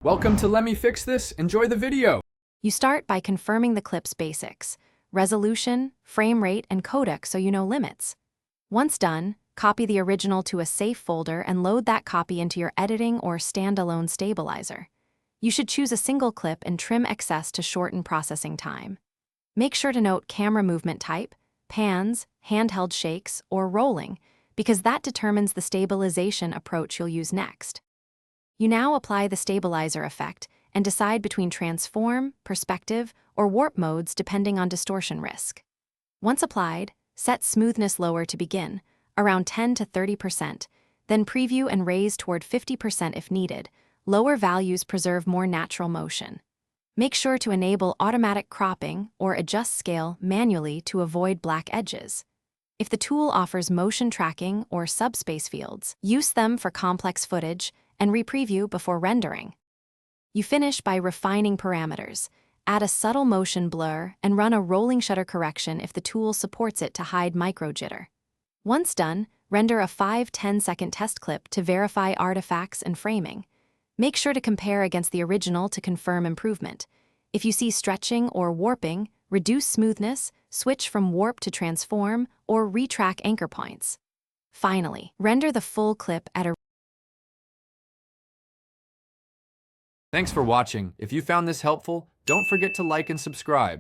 Welcome to Let Me Fix This. Enjoy the video. You start by confirming the clip's basics: resolution, frame rate, and codec so you know limits. Once done, copy the original to a safe folder and load that copy into your editing or standalone stabilizer. You should choose a single clip and trim excess to shorten processing time. Make sure to note camera movement type, pans, handheld shakes, or rolling, because that determines the stabilization approach you'll use next. You now apply the stabilizer effect and decide between transform, perspective, or warp modes depending on distortion risk. Once applied, set smoothness lower to begin, around 10 to 30%, then preview and raise toward 50% if needed. Lower values preserve more natural motion. Make sure to enable automatic cropping or adjust scale manually to avoid black edges. If the tool offers motion tracking or subspace fields, use them for complex footage and re-preview before rendering. You finish by refining parameters, add a subtle motion blur, and run a rolling shutter correction if the tool supports it to hide micro jitter. Once done, render a 5-10 second test clip to verify artifacts and framing. Make sure to compare against the original to confirm improvement. If you see stretching or warping, reduce smoothness, switch from warp to transform, or retrack anchor points. Finally, render the full clip at a Thanks for watching. If you found this helpful, don't forget to like and subscribe.